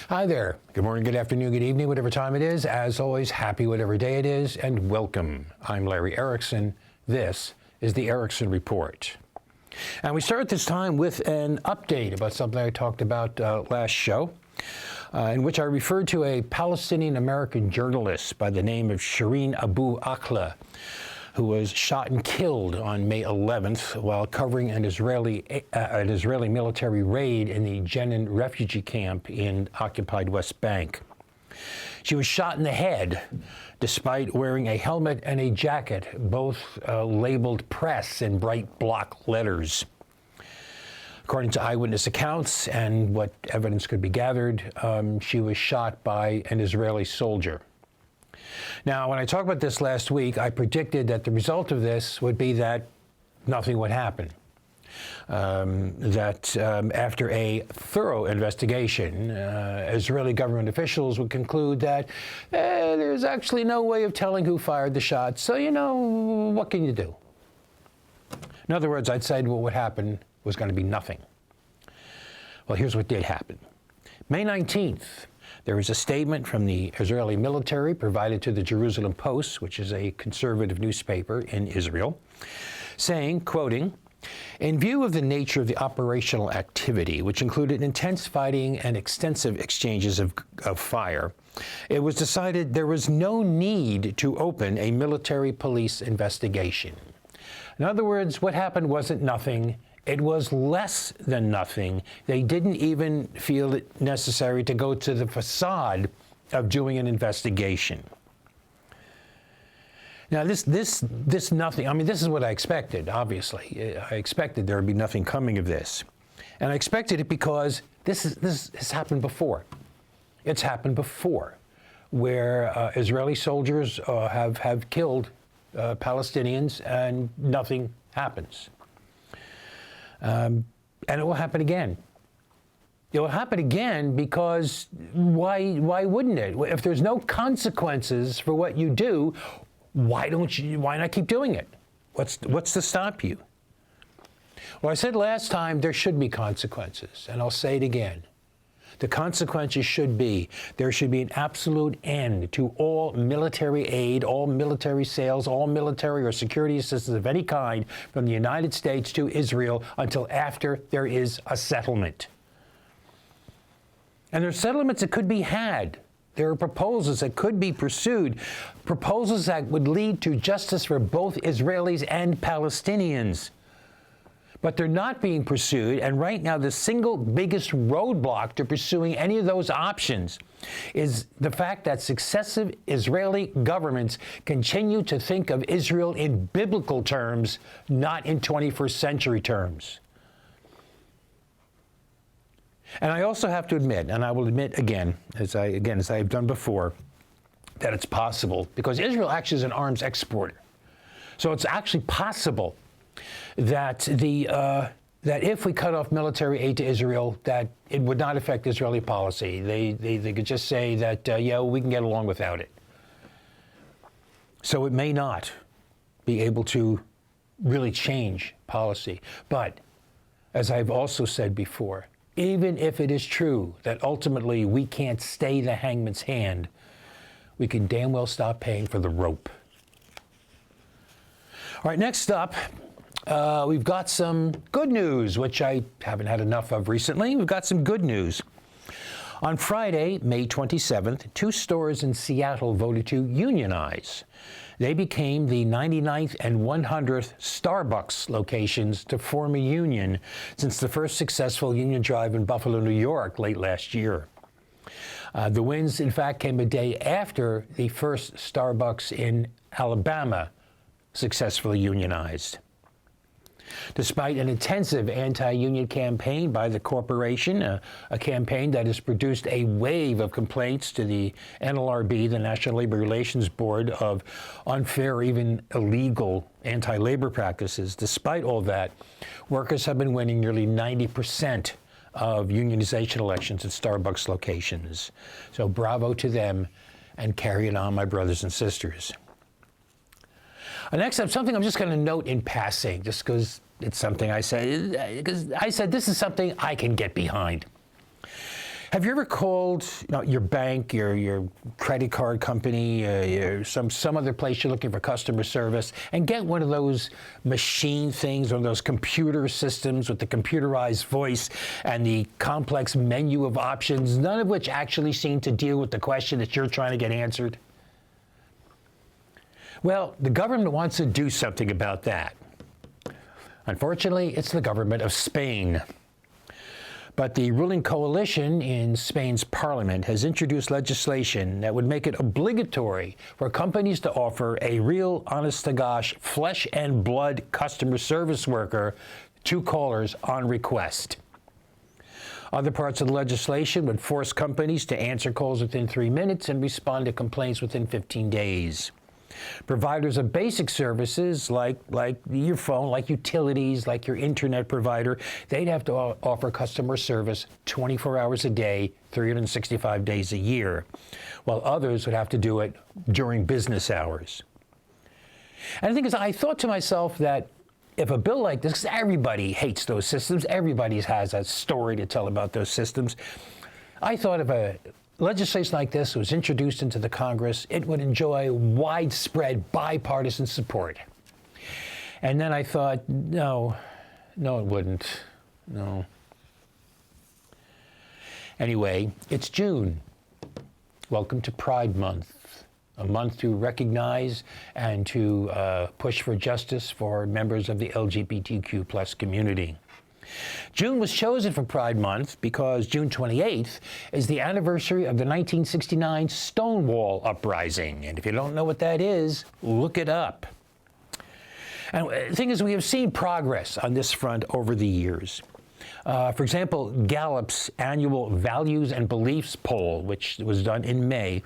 Hi there. Good morning, good afternoon, good evening, whatever time it is. As always, happy whatever day it is, and welcome. I'm Larry Erickson. This is the Erickson Report. And we start this time with an update about something I talked about last show, in which I referred to a Palestinian-American journalist by the name of Shereen Akleh, who was shot and killed on May 11th while covering an Israeli military raid in the Jenin refugee camp in occupied West Bank. She was shot in the head despite wearing a helmet and a jacket, both labeled press in bright block letters. According to eyewitness accounts and what evidence could be gathered, she was shot by an Israeli soldier. Now, when I talked about this last week, I predicted that the result of this would be that nothing would happen. After a thorough investigation, Israeli government officials would conclude that there's actually no way of telling who fired the shot, so, what can you do? In other words, I'd said what would happen was going to be nothing. Well, here's what did happen. May 19th, there was a statement from the Israeli military provided to the Jerusalem Post, which is a conservative newspaper in Israel, saying, quoting, "In view of the nature of the operational activity, which included intense fighting and extensive exchanges of fire, it was decided there was no need to open a military police investigation." In other words, what happened wasn't nothing. It was less than nothing. They didn't even feel it necessary to go to the facade of doing an investigation. Now, this nothing, this is what I expected, obviously. I expected there would be nothing coming of this. And I expected it because this has happened before. It's happened before, where Israeli soldiers have killed Palestinians and nothing happens. And it will happen again. It will happen again because why wouldn't it? If there's no consequences for what you do, why not keep doing it? What's to stop you? Well, I said last time there should be consequences, and I'll say it again. The consequences should be, there should be an absolute end to all military aid, all military sales, all military or security assistance of any kind from the United States to Israel until after there is a settlement. And there are settlements that could be had. There are proposals that could be pursued, proposals that would lead to justice for both Israelis and Palestinians. But they're not being pursued, and right now the single biggest roadblock to pursuing any of those options is the fact that successive Israeli governments continue to think of Israel in biblical terms, not in 21st century terms. And I also have to admit, and I will admit again, as I've done before, that it's possible, because Israel actually is an arms exporter. So it's actually possible that that if we cut off military aid to Israel, that it would not affect Israeli policy. They could just say that, we can get along without it. So it may not be able to really change policy. But as I've also said before, even if it is true that ultimately we can't stay the hangman's hand, we can damn well stop paying for the rope. All right, next up, we've got some good news, which I haven't had enough of recently. We've got some good news. On Friday, May 27th, 2 stores in Seattle voted to unionize. They became the 99th and 100th Starbucks locations to form a union since the first successful union drive in Buffalo, New York, late last year. The wins, in fact, came a day after the first Starbucks in Alabama successfully unionized. Despite an intensive anti-union campaign by the corporation, a campaign that has produced a wave of complaints to the NLRB, the National Labor Relations Board, of unfair, even illegal anti-labor practices, despite all that, workers have been winning nearly 90% of unionization elections at Starbucks locations. So bravo to them, and carry it on, my brothers and sisters. Next up, something I'm just going to note in passing, just because it's something I said, because I said this is something I can get behind. Have you ever called your bank, your credit card company, some other place you're looking for customer service, and get one of those machine things or those computer systems with the computerized voice and the complex menu of options, none of which actually seem to deal with the question that you're trying to get answered? Well, the government wants to do something about that. Unfortunately, it's the government of Spain. But the ruling coalition in Spain's parliament has introduced legislation that would make it obligatory for companies to offer a real, honest-to-gosh, flesh and blood customer service worker to callers on request. Other parts of the legislation would force companies to answer calls within 3 minutes and respond to complaints within 15 days. Providers of basic services like your phone, like utilities, like your internet provider, they'd have to offer customer service 24 hours a day, 365 days a year, while others would have to do it during business hours. And the thing is, I thought to myself that if a bill like this, because everybody hates those systems, everybody has a story to tell about those systems, I thought if a legislation like this was introduced into the Congress, it would enjoy widespread bipartisan support. And then I thought, no, it wouldn't. No. Anyway, it's June. Welcome to Pride Month, a month to recognize and to push for justice for members of the LGBTQ plus community. June was chosen for Pride Month because June 28th is the anniversary of the 1969 Stonewall Uprising. And if you don't know what that is, look it up. And the thing is, we have seen progress on this front over the years. For example, Gallup's annual Values and Beliefs poll, which was done in May,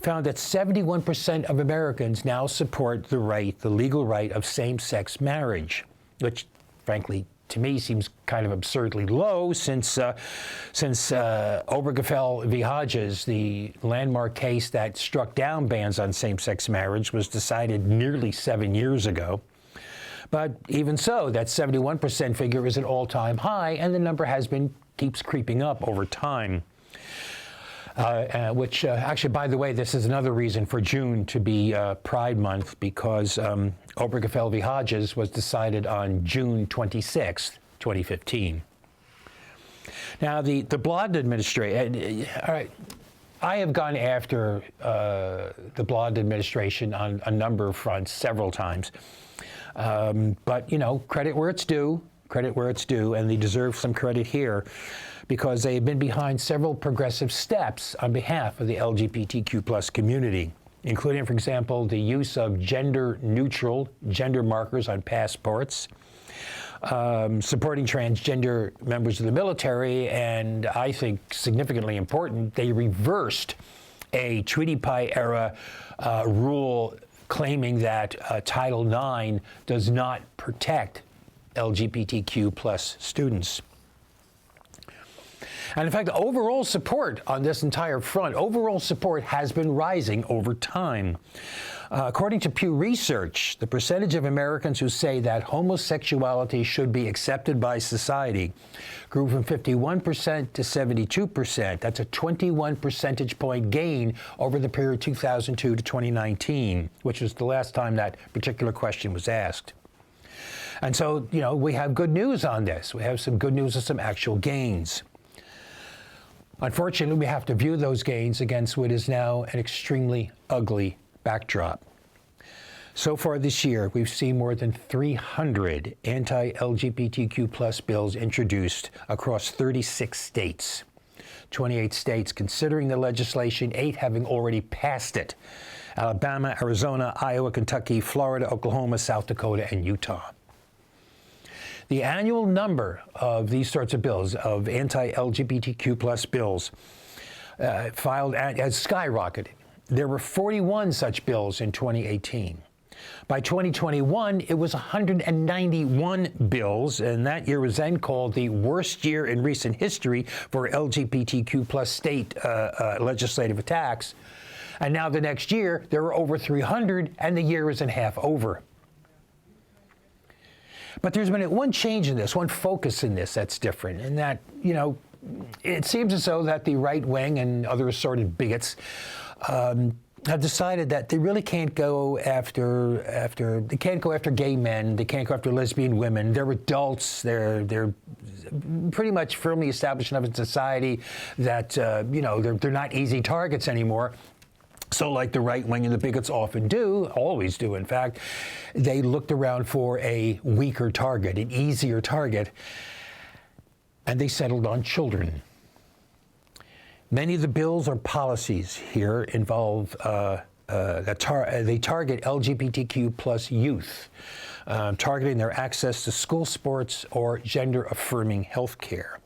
found that 71% of Americans now support the legal right of same-sex marriage, which, frankly, to me seems kind of absurdly low since Obergefell v. Hodges, the landmark case that struck down bans on same-sex marriage, was decided nearly 7 years ago. But even so, that 71% figure is an all-time high, and the number keeps creeping up over time. Which actually, by the way, this is another reason for June to be Pride Month, because Obergefell v. Hodges was decided on June 26, 2015. Now, the Blod administration, all right, I have gone after the Blod administration on a number of fronts several times. But, credit where it's due, and they deserve some credit here, because they have been behind several progressive steps on behalf of the LGBTQ plus community, including, for example, the use of gender-neutral gender markers on passports, supporting transgender members of the military, and I think significantly important, they reversed a Treaty Pie-era rule claiming that Title IX does not protect LGBTQ plus students. And in fact, overall support on this entire front, overall support has been rising over time. According to Pew Research, the percentage of Americans who say that homosexuality should be accepted by society grew from 51% to 72%. That's a 21 percentage point gain over the period 2002 to 2019, which was the last time that particular question was asked. And so, we have good news on this. We have some good news and some actual gains. Unfortunately, we have to view those gains against what is now an extremely ugly backdrop. So far this year, we've seen more than 300 anti-LGBTQ plus bills introduced across 36 states. 28 states considering the legislation, 8 having already passed it. Alabama, Arizona, Iowa, Kentucky, Florida, Oklahoma, South Dakota, and Utah. The annual number of these sorts of bills, of anti-LGBTQ plus bills, filed has skyrocketed. There were 41 such bills in 2018. By 2021, it was 191 bills, and that year was then called the worst year in recent history for LGBTQ plus state legislative attacks. And now the next year, there were over 300, and the year isn't half over. But there's been one change in this, one focus in this that's different, in that, it seems as though that the right wing and other assorted bigots have decided that they really can't go after gay men. They can't go after lesbian women. They're adults. They're pretty much firmly established enough in society that they're not easy targets anymore. So like the right wing and the bigots often do, always do in fact, they looked around for a weaker target, an easier target, and they settled on children. Many of the bills or policies here involve they target LGBTQ plus youth, targeting their access to school sports or gender-affirming health care.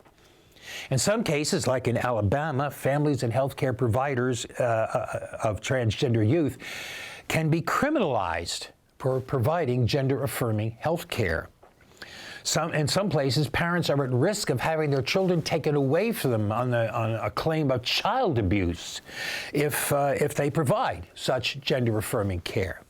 In some cases, like in Alabama, families and healthcare providers of transgender youth can be criminalized for providing gender-affirming health care. In some places, parents are at risk of having their children taken away from them on a claim of child abuse if they provide such gender-affirming care.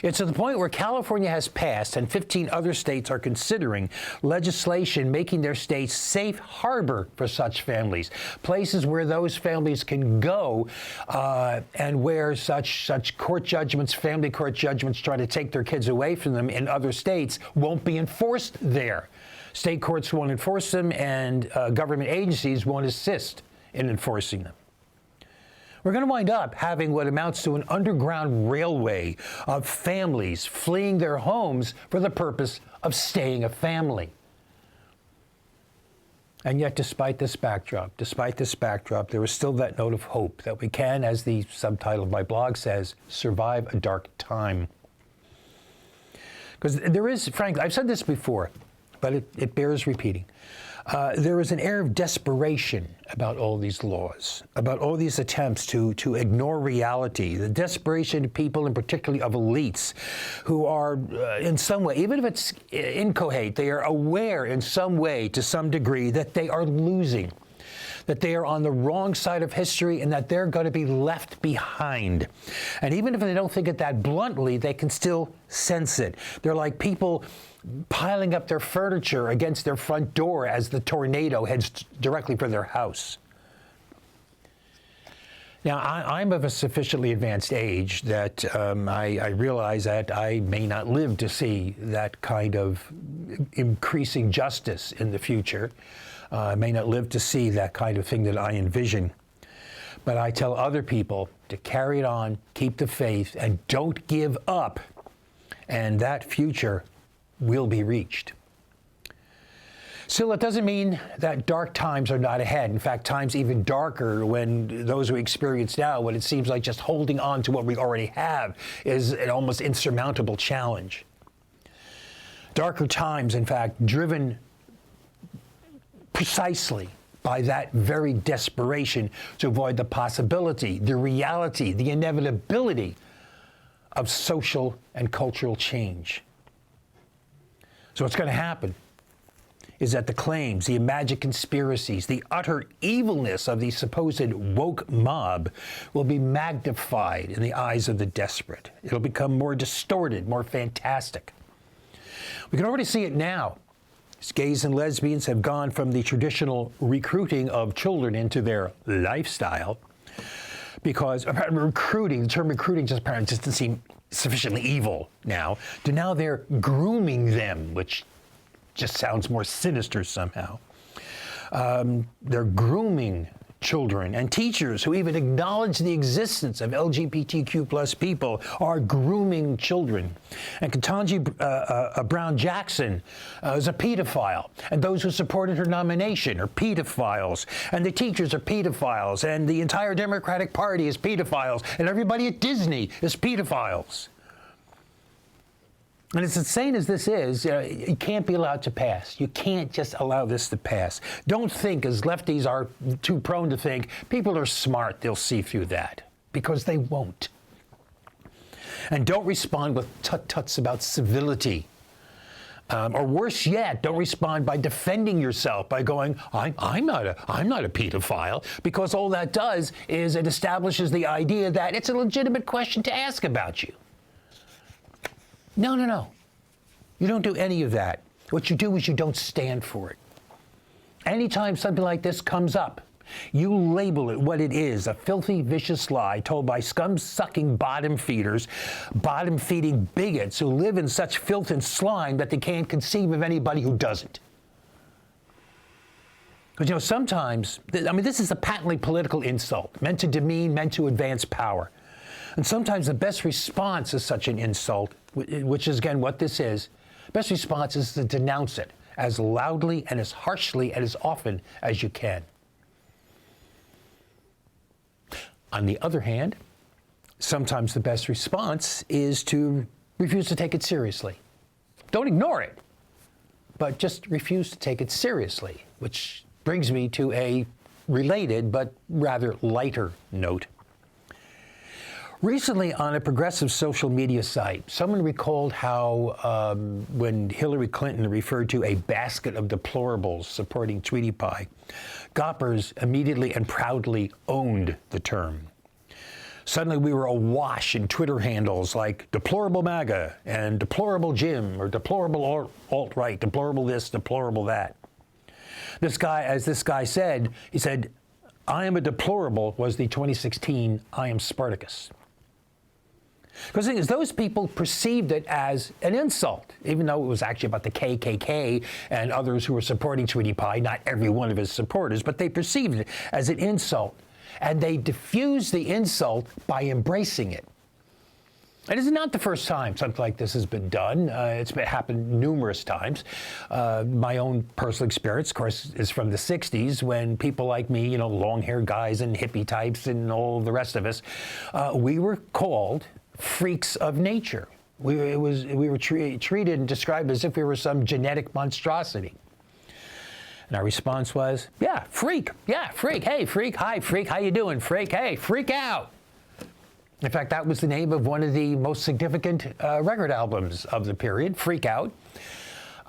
It's to the point where California has passed, and 15 other states are considering legislation making their states safe harbor for such families, places where those families can go and where such court judgments, family court judgments, try to take their kids away from them in other states won't be enforced there. State courts won't enforce them, and government agencies won't assist in enforcing them. We're going to wind up having what amounts to an underground railway of families fleeing their homes for the purpose of staying a family. And yet, despite this backdrop, there is still that note of hope that we can, as the subtitle of my blog says, survive a dark time. Because there is, frankly, I've said this before, but it bears repeating. There is an air of desperation about all these laws, about all these attempts to ignore reality, the desperation of people, and particularly of elites, who are in some way, even if it's inchoate, they are aware in some way, to some degree, that they are losing, that they are on the wrong side of history, and that they're going to be left behind. And even if they don't think it that bluntly, they can still sense it. They're like people piling up their furniture against their front door as the tornado heads directly for their house. Now, I'm of a sufficiently advanced age that I realize that I may not live to see that kind of increasing justice in the future. I may not live to see that kind of thing that I envision. But I tell other people to carry it on, keep the faith, and don't give up. And that future will be reached. Still, it doesn't mean that dark times are not ahead. In fact, times even darker when those we experience now, when it seems like just holding on to what we already have is an almost insurmountable challenge. Darker times, in fact, driven precisely by that very desperation to avoid the possibility, the reality, the inevitability of social and cultural change. So what's going to happen is that the claims, the imagined conspiracies, the utter evilness of the supposed woke mob will be magnified in the eyes of the desperate. It'll become more distorted, more fantastic. We can already see it now. Gays and lesbians have gone from the traditional recruiting of children into their lifestyle, because the term recruiting just doesn't seem sufficiently evil now, to now they're grooming them, which just sounds more sinister somehow. They're grooming children, and teachers who even acknowledge the existence of LGBTQ plus people are grooming children. And Ketanji Brown Jackson is a pedophile, and those who supported her nomination are pedophiles, and the teachers are pedophiles, and the entire Democratic Party is pedophiles, and everybody at Disney is pedophiles. And as insane as this is, it can't be allowed to pass. You can't just allow this to pass. Don't think, as lefties are too prone to think, people are smart, they'll see through that. Because they won't. And don't respond with tut-tuts about civility. Or worse yet, don't respond by defending yourself, by going, I'm not a pedophile, because all that does is it establishes the idea that it's a legitimate question to ask about you. No. You don't do any of that. What you do is you don't stand for it. Anytime something like this comes up, you label it what it is, a filthy, vicious lie told by scum-sucking bottom feeders, bottom-feeding bigots who live in such filth and slime that they can't conceive of anybody who doesn't. Because, sometimes, this is a patently political insult, meant to demean, meant to advance power. And sometimes the best response to such an insult, which is, again, what this is, best response is to denounce it as loudly and as harshly and as often as you can. On the other hand, sometimes the best response is to refuse to take it seriously. Don't ignore it, but just refuse to take it seriously, which brings me to a related but rather lighter note. Recently, on a progressive social media site, someone recalled how when Hillary Clinton referred to a basket of deplorables supporting Tweety Pie, Goppers immediately and proudly owned the term. Suddenly, we were awash in Twitter handles like Deplorable MAGA and Deplorable Jim or Deplorable Alt-Right, Deplorable this, Deplorable that. This guy said, he said, I am a deplorable was the 2016 I am Spartacus. Because the thing is, those people perceived it as an insult, even though it was actually about the KKK and others who were supporting Tweety Pie, not every one of his supporters, but they perceived it as an insult. And they diffused the insult by embracing it. It is not the first time something like this has been done. It's happened numerous times. My own personal experience, of course, is from the 60s when people like me, long-haired guys and hippie types and all the rest of us, we were called freaks of nature. We were treated and described as if we were some genetic monstrosity. And our response was, yeah, freak. Hey, freak. Hi, freak. How you doing, freak? Hey, freak out. In fact, that was the name of one of the most significant record albums of the period, Freak Out.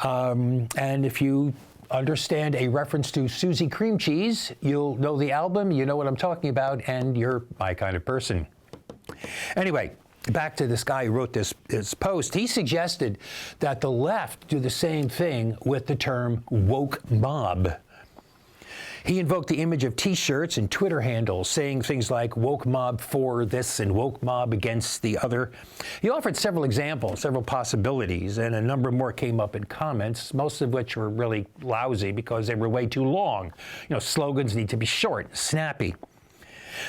And if you understand a reference to Susie Cream Cheese, you'll know the album, you know what I'm talking about, and you're my kind of person. Anyway, back to this guy who wrote this post. He suggested that the left do the same thing with the term woke mob. He invoked the image of T-shirts and Twitter handles saying things like woke mob for this and woke mob against the other. He offered several examples, several possibilities, and a number more came up in comments, most of which were really lousy because they were way too long. Slogans need to be short, snappy.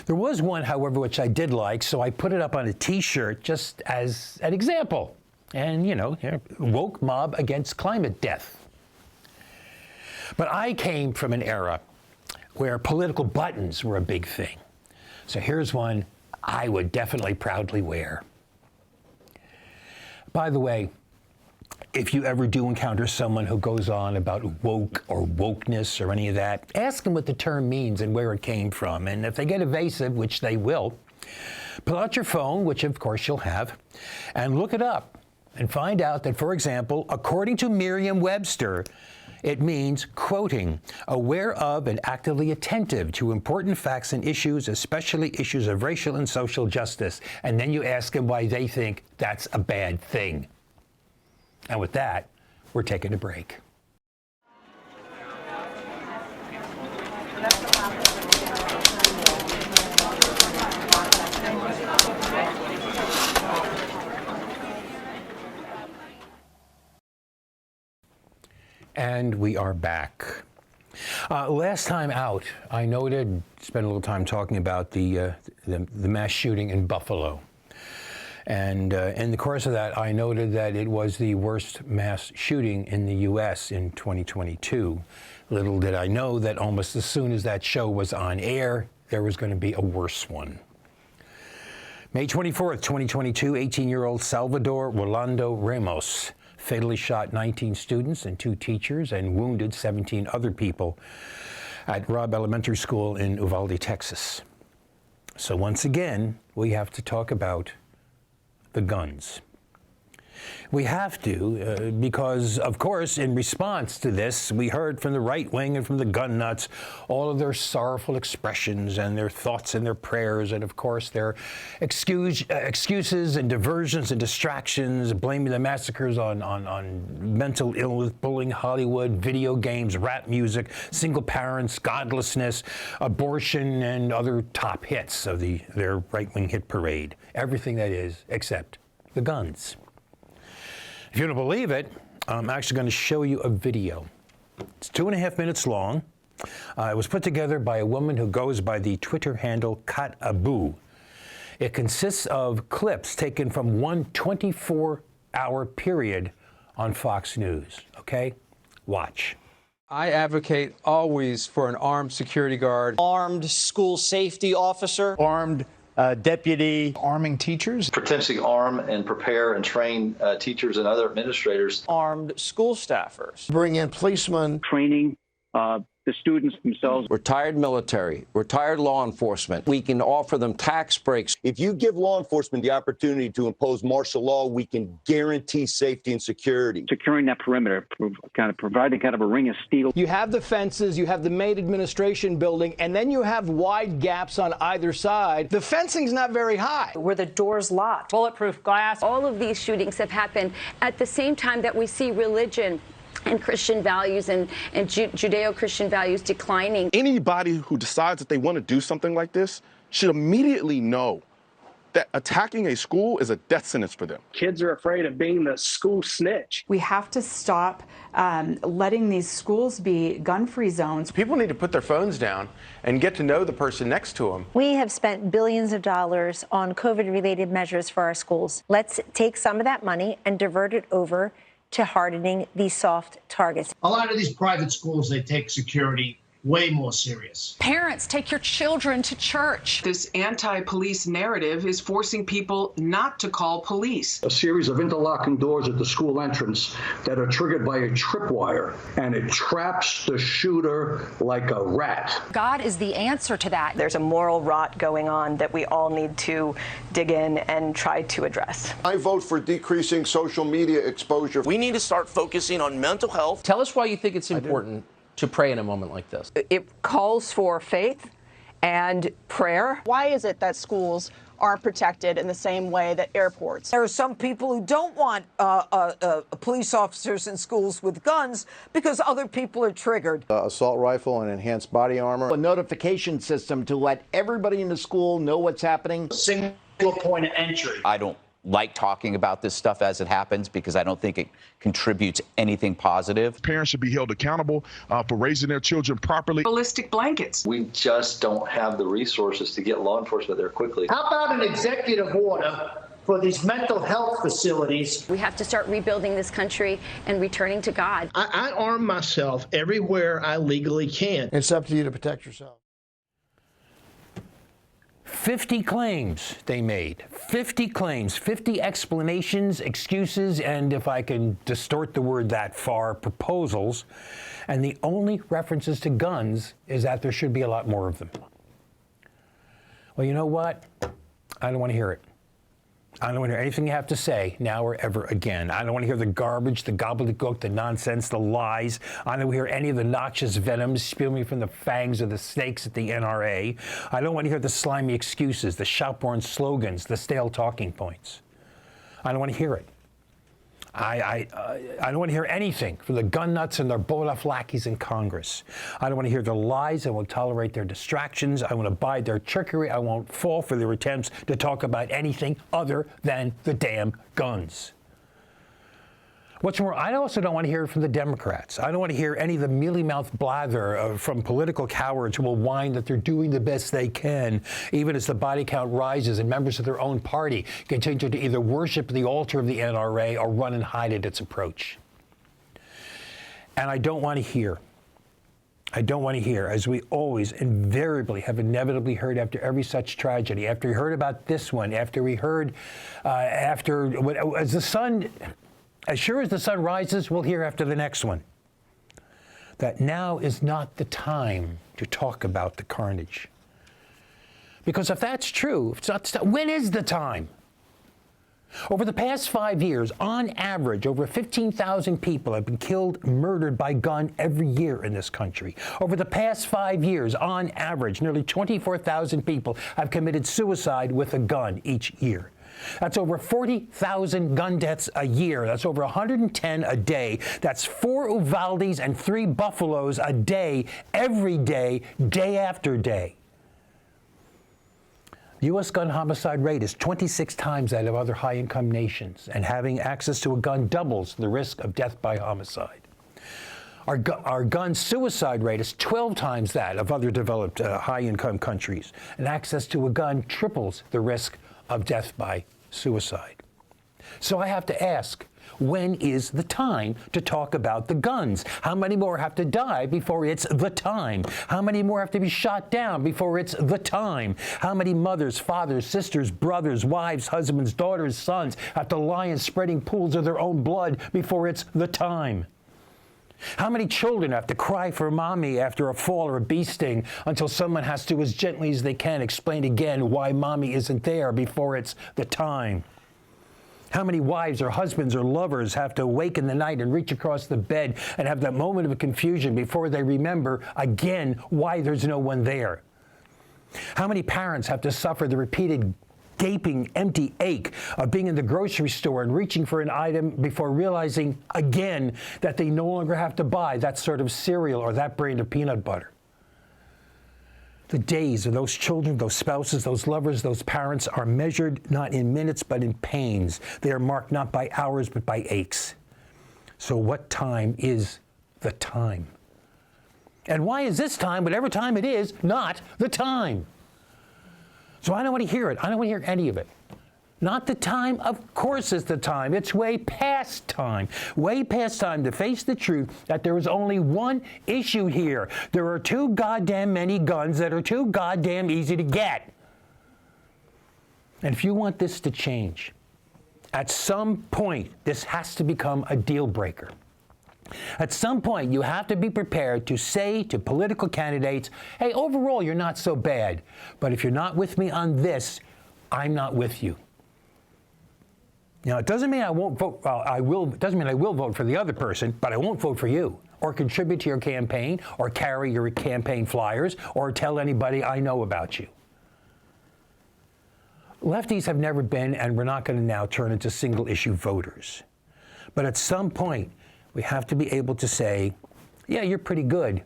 There was one, however, which I did like, so I put it up on a T-shirt just as an example. And, woke mob against climate death. But I came from an era where political buttons were a big thing. So here's one I would definitely proudly wear. By the way, if you ever do encounter someone who goes on about woke or wokeness or any of that, ask them what the term means and where it came from. And if they get evasive, which they will, pull out your phone, which of course you'll have, and look it up and find out that, for example, according to Merriam-Webster, it means, quoting, aware of and actively attentive to important facts and issues, especially issues of racial and social justice. And then you ask them why they think that's a bad thing. And with that, we're taking a break. And we are back. Last time out, I spent a little time talking about the mass shooting in Buffalo. And in the course of that, I noted that it was the worst mass shooting in the U.S. in 2022. Little did I know that almost as soon as that show was on air, there was going to be a worse one. May 24th, 2022, 18-year-old Salvador Rolando Ramos fatally shot 19 students and 2 teachers and wounded 17 other people at Robb Elementary School in Uvalde, Texas. So once again, we have to talk about the guns. We have to, because, of course, in response to this, we heard from the right wing and from the gun nuts all of their sorrowful expressions and their thoughts and their prayers, and, of course, their excuses and diversions and distractions, blaming the massacres on mental illness, bullying, Hollywood, video games, rap music, single parents, godlessness, abortion, and other top hits of their right-wing hit parade. Everything that is, except the guns. If you don't believe it, I'm actually going to show you a video. It's 2.5 minutes long. It was put together by a woman who goes by the Twitter handle Kat Abu. It consists of clips taken from one 24-hour period on Fox News. Okay? Watch. I advocate always for an armed security guard. Armed school safety officer. Armed deputy. Arming teachers. Potentially arm and prepare and train teachers and other administrators. Armed school staffers. Bring in policemen. Training the students themselves. Retired military, retired law enforcement. We can offer them tax breaks. If you give law enforcement the opportunity to impose martial law, we can guarantee safety and security. Securing that perimeter, providing kind of a ring of steel. You have the fences, you have the main administration building, and then you have wide gaps on either side. The fencing's not very high. Were the doors locked? Bulletproof glass. All of these shootings have happened at the same time that we see religion and Christian values and Judeo-Christian values declining. Anybody who decides that they want to do something like this should immediately know that attacking a school is a death sentence for them. Kids are afraid of being the school snitch. We have to stop letting these schools be gun-free zones. People need to put their phones down and get to know the person next to them. We have spent billions of dollars on COVID-related measures for our schools. Let's take some of that money and divert it over to hardening these soft targets. A lot of these private schools, they take security way more serious. Parents, take your children to church. This anti-police narrative is forcing people not to call police. A series of interlocking doors at the school entrance that are triggered by a tripwire, and it traps the shooter like a rat. God is the answer to that. There's a moral rot going on that we all need to dig in and try to address. I vote for decreasing social media exposure. We need to start focusing on mental health. Tell us why you think it's important to pray in a moment like this. It calls for faith and prayer. Why is it that schools aren't protected in the same way that airports? There are some people who don't want police officers in schools with guns because other people are triggered. Assault rifle and enhanced body armor. A notification system to let everybody in the school know what's happening. Single point of entry. I don't like talking about this stuff as it happens because I don't think it contributes anything positive. Parents should be held accountable for raising their children properly. Ballistic blankets. We just don't have the resources to get law enforcement there quickly. How about an executive order for these mental health facilities? We have to start rebuilding this country and returning to God. I arm myself everywhere I legally can. It's up to you to protect yourself. 50 claims they made. 50 claims, 50 explanations, excuses, and if I can distort the word that far, proposals. And the only references to guns is that there should be a lot more of them. Well, you know what? I don't want to hear it. I don't want to hear anything you have to say now or ever again. I don't want to hear the garbage, the gobbledygook, the nonsense, the lies. I don't want to hear any of the noxious venoms spewing from the fangs of the snakes at the NRA. I don't want to hear the slimy excuses, the shop-worn slogans, the stale talking points. I don't want to hear it. I don't want to hear anything from the gun nuts and their bullet-off lackeys in Congress. I don't want to hear their lies. I won't tolerate their distractions. I won't abide their trickery. I won't fall for their attempts to talk about anything other than the damn guns. What's more, I also don't want to hear from the Democrats. I don't want to hear any of the mealy-mouthed blather from political cowards who will whine that they're doing the best they can, even as the body count rises and members of their own party continue to either worship the altar of the NRA or run and hide at its approach. And I don't want to hear, as we always invariably have inevitably heard after every such tragedy, after we heard about this one, after we heard, as sure as the sun rises, we'll hear after the next one, that now is not the time to talk about the carnage. Because if that's true, when is the time? Over the past 5 years, on average, over 15,000 people have been killed, murdered by gun every year in this country. Over the past 5 years, on average, nearly 24,000 people have committed suicide with a gun each year. That's over 40,000 gun deaths a year. That's over 110 a day. That's 4 Uvaldes and 3 Buffaloes a day, every day, day after day. The U.S. gun homicide rate is 26 times that of other high-income nations, and having access to a gun doubles the risk of death by homicide. Our gun suicide rate is 12 times that of other developed high-income countries, and access to a gun triples the risk of death by suicide. So I have to ask, when is the time to talk about the guns? How many more have to die before it's the time? How many more have to be shot down before it's the time? How many mothers, fathers, sisters, brothers, wives, husbands, daughters, sons have to lie in spreading pools of their own blood before it's the time? How many children have to cry for mommy after a fall or a bee sting until someone has to, as gently as they can, explain again why mommy isn't there before it's the time? How many wives or husbands or lovers have to wake in the night and reach across the bed and have that moment of confusion before they remember again why there's no one there? How many parents have to suffer the repeated gaping, empty ache of being in the grocery store and reaching for an item before realizing again that they no longer have to buy that sort of cereal or that brand of peanut butter? The days of those children, those spouses, those lovers, those parents are measured not in minutes but in pains. They are marked not by hours but by aches. So what time is the time? And why is this time, whatever time it is, not the time? So I don't want to hear it. I don't want to hear any of it. Not the time? Of course it's the time. It's way past time. Way past time to face the truth that there is only one issue here. There are too goddamn many guns that are too goddamn easy to get. And if you want this to change, at some point, this has to become a deal breaker. At some point, you have to be prepared to say to political candidates, hey, overall, you're not so bad. But if you're not with me on this, I'm not with you. Now, it doesn't mean I won't vote. It doesn't mean I will vote for the other person, but I won't vote for you, or contribute to your campaign, or carry your campaign flyers, or tell anybody I know about you. Lefties have never been, and we're not going to now turn into single-issue voters. But at some point, we have to be able to say, yeah, you're pretty good,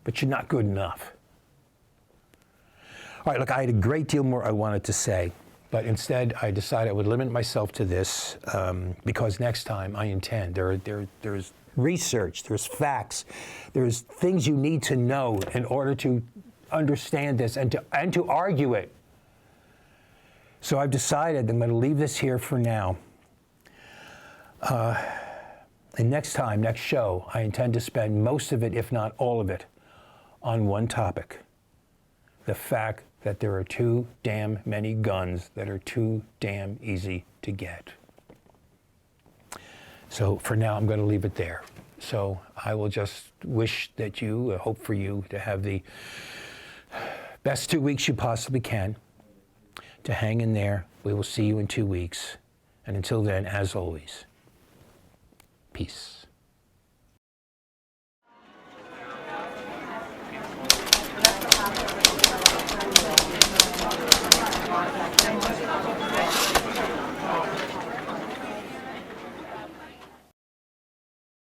but you're not good enough. All right, look, I had a great deal more I wanted to say. But instead, I decided I would limit myself to this because next time I intend. There's research, there's facts, there's things you need to know in order to understand this and to argue it. So I've decided I'm going to leave this here for now. And next time, next show, I intend to spend most of it, if not all of it, on one topic: the fact that there are too damn many guns that are too damn easy to get. So for now, I'm going to leave it there. So I will just wish that you, hope for you, to have the best 2 weeks you possibly can, to hang in there. We will see you in 2 weeks. And until then, as always, peace.